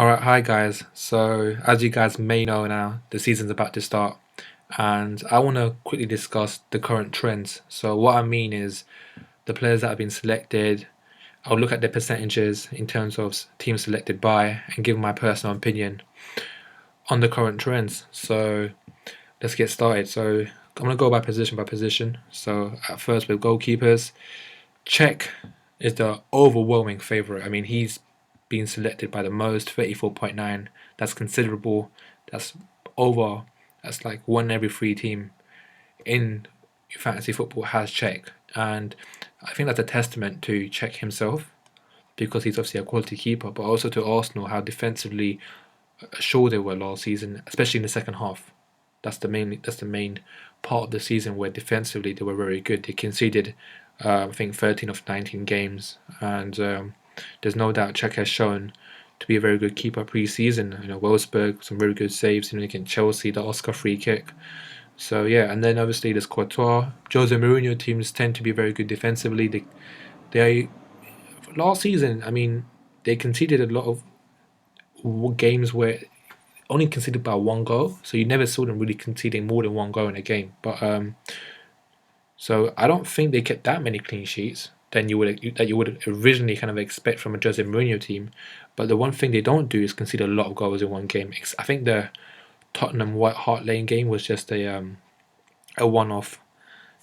Alright, hi guys. So, as you guys may know now, the season's about to start, and I want to quickly discuss the current trends. So, what I mean is the players that have been selected. I'll look at their percentages in terms of teams selected by and give my personal opinion on the current trends. So, let's get started. So, I'm going to go by position by position. So, at first, with goalkeepers, Czech is the overwhelming favourite. I mean, he's been selected by the most, 34.9. That's considerable. That's over. That's like one in every three team in fantasy football has Czech. And I think that's a testament to Czech himself because he's obviously a quality keeper, but also to Arsenal, how defensively sure they were last season, especially in the second half. That's the main part of the season where defensively they were very good. They conceded, I think, 13 of 19 games, and there's no doubt Czech has shown to be a very good keeper pre-season. Wolfsburg, some very good saves, against Chelsea, the Oscar free kick. So yeah, and then obviously there's Courtois. Jose Mourinho teams tend to be very good defensively. They last season, I mean, they conceded a lot of games where only conceded by one goal, so you never saw them really conceding more than one goal in a game. But so I don't think they kept that many clean sheets than you would originally kind of expect from a Jose Mourinho team. But the one thing they don't do is concede a lot of goals in one game. I think the Tottenham White Hart Lane game was just a one-off.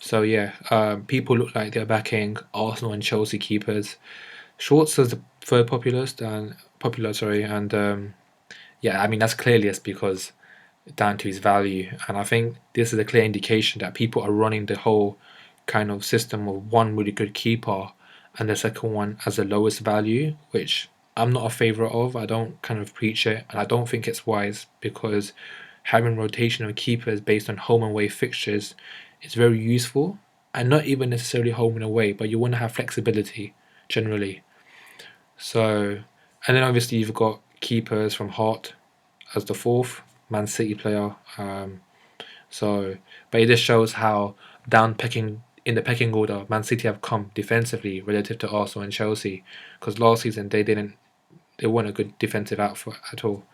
So yeah, people look like they're backing Arsenal and Chelsea keepers. Schwartz is the third popular, sorry, and yeah, I mean that's clearly just because down to his value, and I think this is a clear indication that people are running the whole kind of system of one really good keeper and the second one as the lowest value, which I'm not a favourite of. I don't kind of preach it, and I don't think it's wise because having rotation of keepers based on home and away fixtures is very useful, and not even necessarily home and away, but you want to have flexibility generally. So, and then obviously you've got keepers from Hart as the fourth Man City player. So, but it just shows how down pecking in the pecking order Man City have come defensively relative to Arsenal and Chelsea. Because last season they weren't a good defensive outfit at all.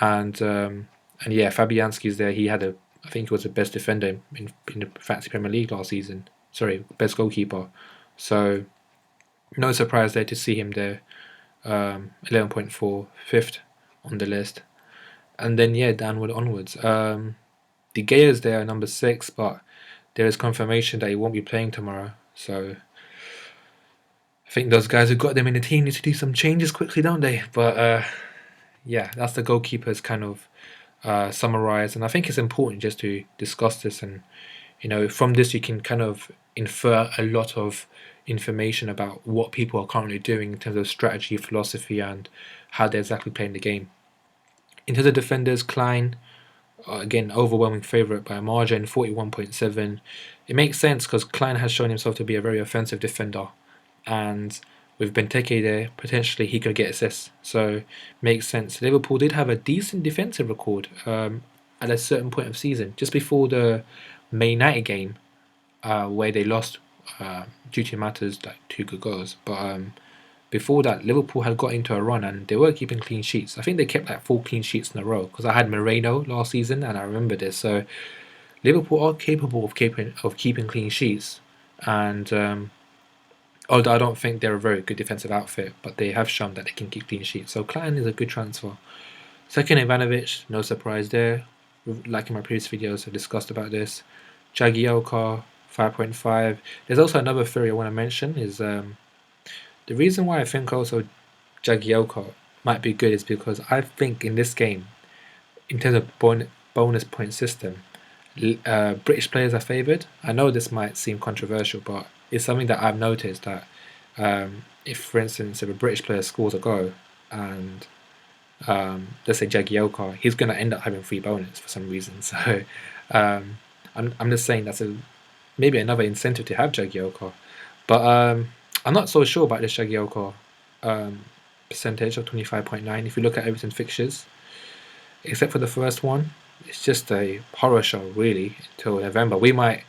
And yeah, Fabianski's there. I think he was the best defender in the Fantasy Premier League last season. Sorry, best goalkeeper. So no surprise there to see him there. 11.4, fifth on the list. And then yeah, downward onwards. De Gea's there, number 6, but there is confirmation that he won't be playing tomorrow. So I think those guys who got them in the team need to do some changes quickly, don't they? But yeah, that's the goalkeepers kind of summarized, and I think it's important just to discuss this. And from this you can kind of infer a lot of information about what people are currently doing in terms of strategy, philosophy, and how they're exactly playing the game. In terms of defenders, Klein, again, overwhelming favourite by a margin, 41.7. It makes sense because Klein has shown himself to be a very offensive defender, and with Benteke there, potentially he could get assists. So makes sense. Liverpool did have a decent defensive record at a certain point of season, just before the Man United game, where they lost due to matters like two good goals. But before that, Liverpool had got into a run and they were keeping clean sheets. I think they kept like 4 clean sheets in a row because I had Moreno last season and I remember this. So Liverpool are capable of keeping clean sheets, and although I don't think they're a very good defensive outfit, but they have shown that they can keep clean sheets. So Klein is a good transfer. Second, Ivanovic, no surprise there. Like in my previous videos, I discussed about this. Jagielka, 5.5. There's also another theory I want to mention is the reason why I think also Jagielka might be good is because I think in this game, in terms of bonus point system, British players are favoured. I know this might seem controversial, but it's something that I've noticed that if, for instance, if a British player scores a goal and let's say Jagielka, he's going to end up having free bonus for some reason. So I'm just saying that's maybe another incentive to have Jagielka. But I'm not so sure about this Jagielka percentage of 25.9. If you look at Everton fixtures, except for the first one, it's just a horror show really until November. We might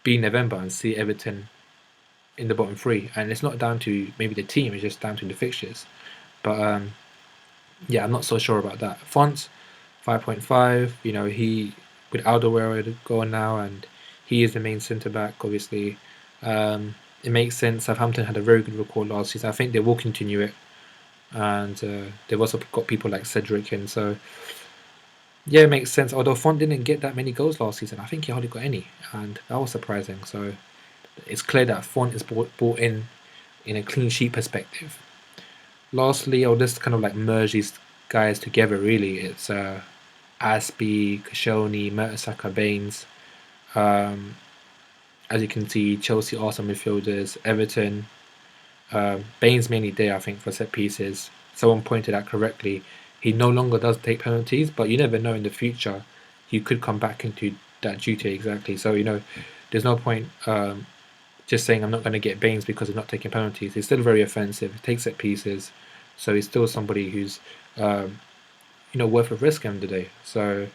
be in November and see Everton in the bottom three, and it's not down to maybe the team; it's just down to the fixtures. But yeah, I'm not so sure about that. Fonts 5.5. He with Alderweireld going now, and he is the main centre back. Obviously, it makes sense. Southampton had a very good record last season. I think they will continue it, and they've also got people like Cedric in. So yeah, it makes sense. Although Font didn't get that many goals last season, I think he hardly got any, and that was surprising. So it's clear that Font is brought in a clean sheet perspective. Lastly, I'll just kind of like merge these guys together. Really, it's Aspie, Koscielny, Mertesacker, Baines. Um, as you can see, Chelsea, Arsenal midfielders, Everton. Baines mainly there, I think, for set pieces. Someone pointed out correctly, he no longer does take penalties, but you never know in the future he could come back into that duty exactly. So there's no point just saying I'm not going to get Baines because he's not taking penalties. He's still very offensive. He takes set pieces, so he's still somebody who's worth a risk end of the day. So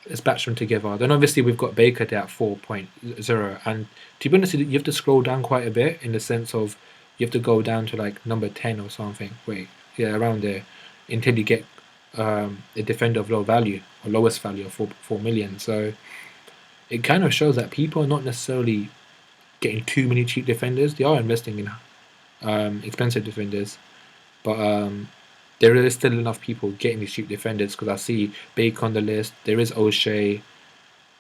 let's batch them together. Then obviously we've got Baker there at 4.0, and to be honest, you have to scroll down quite a bit in the sense of you have to go down to like number 10 or something. Wait, yeah, around there, until you get a defender of low value or lowest value of 4 million. So it kind of shows that people are not necessarily getting too many cheap defenders. They are investing in expensive defenders, but there is still enough people getting these cheap defenders because I see Baker on the list. There is O'Shea,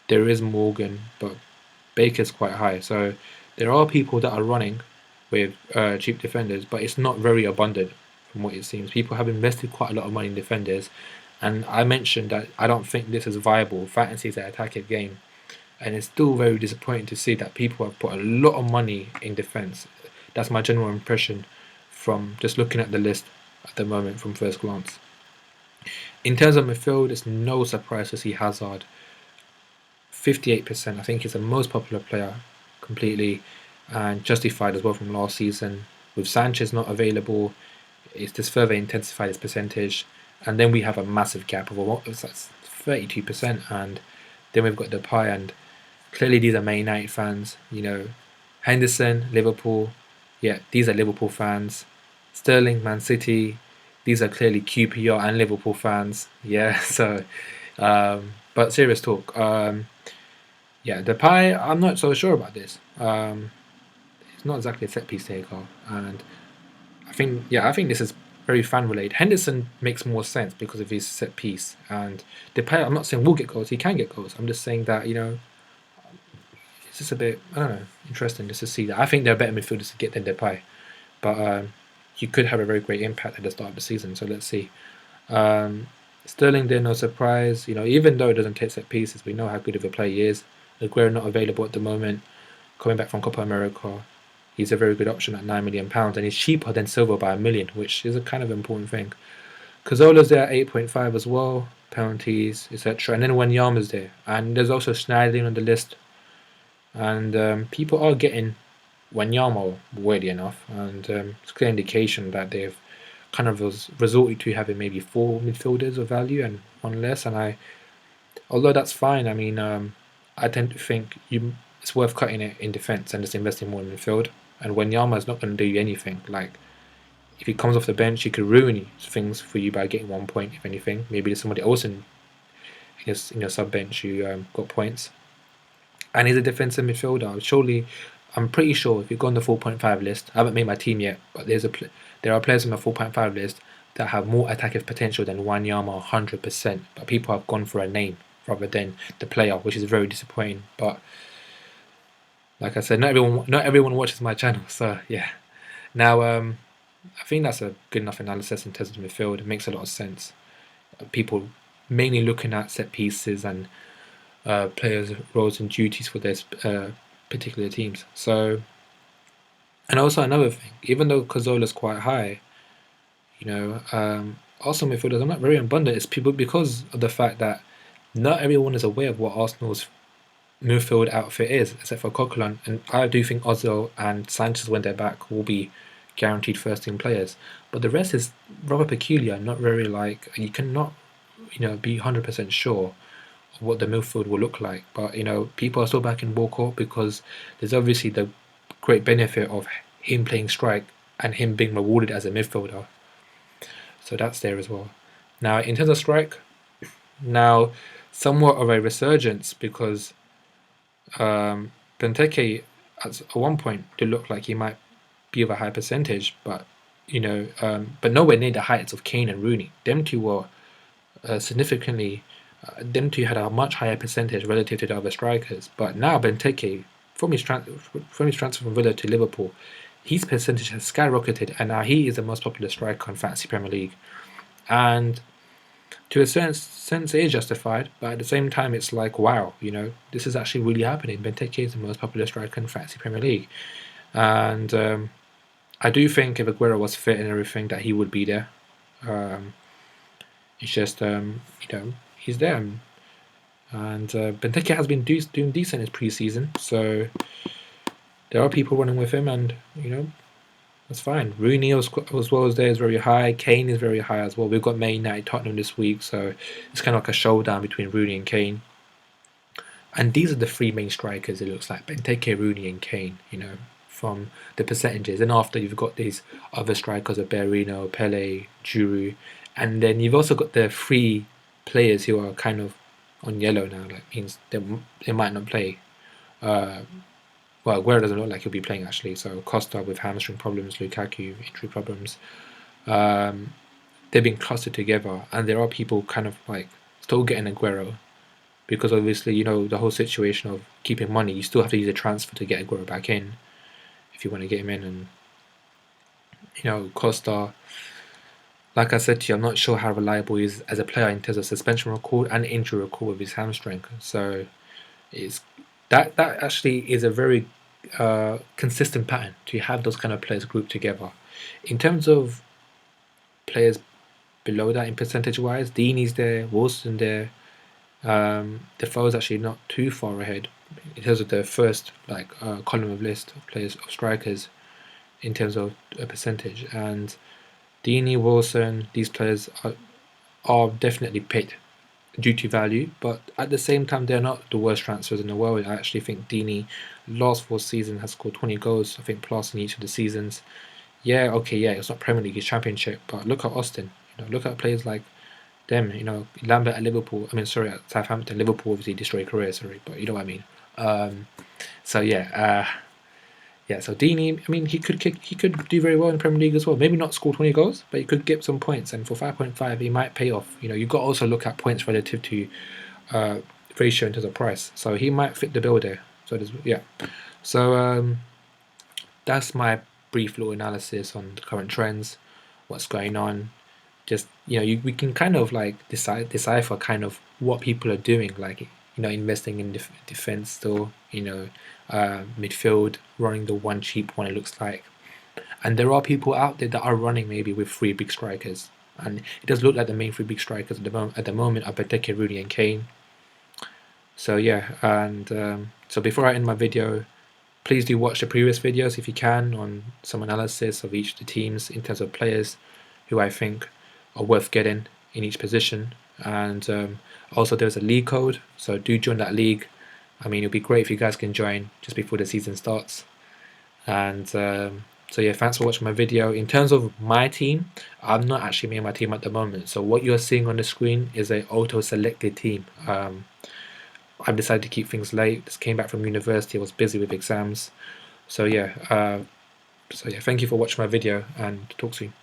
there is Morgan, but Baker's quite high. So there are people that are running with cheap defenders, but it's not very abundant from what it seems. People have invested quite a lot of money in defenders, and I mentioned that I don't think this is viable. Fantasy is an attacking game, and it's still very disappointing to see that people have put a lot of money in defence. That's my general impression from just looking at the list at the moment from first glance. In terms of midfield, it's no surprise to see Hazard 58%. I think he's the most popular player completely, and justified as well from last season. With Sanchez not available, it's just further intensified his percentage. And then we have a massive gap of 32%. And then we've got Depay, and clearly these are Man United fans. Henderson, Liverpool. Yeah, these are Liverpool fans. Sterling, Man City. These are clearly QPR and Liverpool fans. Yeah, so, but serious talk. Yeah, Depay, I'm not so sure about this. It's not exactly a set piece taker, and I think this is very fan related. Henderson makes more sense because of his set piece, and Depay, I'm not saying will get goals. He can get goals. I'm just saying that it's just a bit, I don't know, interesting just to see that. I think there are better midfielders to get than Depay, but he could have a very great impact at the start of the season. So let's see. Sterling there, no surprise. Even though it doesn't take set pieces, we know how good of a player he is. Aguero not available at the moment, coming back from Copa America. He's a very good option at £9 million, and he's cheaper than Silva by £1 million, which is a kind of important thing. Cazorla's there at 8.5 as well, penalties, etc. And then Wanyama's there, and there's also Schneiderlin on the list. And people are getting Wanyama weirdly enough, and it's a clear indication that they've kind of resorted to having maybe 4 midfielders of value and one less. And although that's fine, I mean, I tend to think it's worth cutting it in defence and just investing more in midfield. And Wanyama is not going to do you anything. Like, if he comes off the bench, he could ruin things for you by getting 1 point, if anything. Maybe there's somebody else in your sub bench who got points. And he's a defensive midfielder. I'm pretty sure if you go on the 4.5 list, I haven't made my team yet, but there are players on the 4.5 list that have more attacking potential than Wanyama 100%. But people have gone for a name rather than the player, which is very disappointing. But like I said, not everyone watches my channel, so yeah. Now, I think that's a good enough analysis in terms of midfield. It makes a lot of sense. People mainly looking at set pieces and players' roles and duties for their particular teams. So, and also another thing, even though Cazorla's quite high, Arsenal midfielders are not very abundant. It's people because of the fact that not everyone is aware of what Arsenal's midfield outfit is, except for Coquelin. And I do think Ozil and Sanchez, when they're back, will be guaranteed first team players. But the rest is rather peculiar, not very you cannot, be 100% sure of what the midfield will look like. But, people are still back in Walker because there's obviously the great benefit of him playing strike and him being rewarded as a midfielder. So that's there as well. Now, in terms of strike, now somewhat of a resurgence because Benteke at one point did look like he might be of a high percentage, but but nowhere near the heights of Kane and Rooney. Them two were significantly. Them two had a much higher percentage relative to the other strikers. But now Benteke, from his transfer from Villa to Liverpool, his percentage has skyrocketed, and now he is the most popular striker in fantasy Premier League. And to a certain sense, it is justified, but at the same time, it's like, wow, this is actually really happening. Benteke is the most popular striker in fantasy Premier League, and I do think if Aguero was fit and everything, that he would be there. It's just, he's there, and Benteke has been doing decent in his pre-season, so there are people running with him, and that's fine. Rooney as well as there is very high. Kane is very high as well. We've got Man United Tottenham this week, so it's kind of like a showdown between Rooney and Kane. And these are the three main strikers, it looks like. Benteke, Rooney and Kane, from the percentages. And after you've got these other strikers of Berino, Pele, Giroud. And then you've also got the three players who are kind of on yellow now. That means they might not play. Well, Aguero doesn't look like he'll be playing actually. So Costa with hamstring problems, Lukaku injury problems. They've been clustered together, and there are people kind of like still getting Aguero because obviously the whole situation of keeping money. You still have to use a transfer to get Aguero back in if you want to get him in, and Costa. Like I said to you, I'm not sure how reliable he is as a player in terms of suspension record and injury record with his hamstring. So that actually is a very consistent pattern to have those kind of players grouped together. In terms of players below that in percentage wise, Deeney's there, Wilson there. Defoe's actually not too far ahead in terms of the first column of list of players of strikers in terms of a percentage. And Deeney, Wilson, these players are definitely picked due to value, but at the same time, they're not the worst transfers in the world. I actually think Deeney, last 4 seasons, has scored 20 goals, I think, plus in each of the seasons. Yeah, okay, yeah, it's not Premier League, it's Championship, but look at Austin. Look at players like them. Lambert at Liverpool. I mean, sorry, at Southampton. Liverpool obviously destroyed career, sorry, but you know what I mean. So yeah. Yeah, so Deeney, I mean, he could do very well in the Premier League as well. Maybe not score 20 goals, but he could get some points. And for 5.5, he might pay off. You've got to also look at points relative to ratio in terms of price. So he might fit the bill there. So So that's my brief little analysis on the current trends, what's going on. Just we can kind of decipher kind of what people are doing, investing in defense still, midfield, running the one cheap one, it looks like. And there are people out there that are running maybe with 3 big strikers, and it does look like the main 3 big strikers at the moment are Benteke, Rooney and Kane. So yeah, and so before I end my video, please do watch the previous videos if you can on some analysis of each of the teams in terms of players who I think are worth getting in each position. And also there's a league code, so do join that league. I mean, it'd be great if you guys can join just before the season starts. And so yeah, thanks for watching my video. In terms of my team, I'm not actually making my team at the moment. So what you're seeing on the screen is a auto-selected team. I've decided to keep things late. Just came back from university. I was busy with exams. So yeah, thank you for watching my video, and talk soon.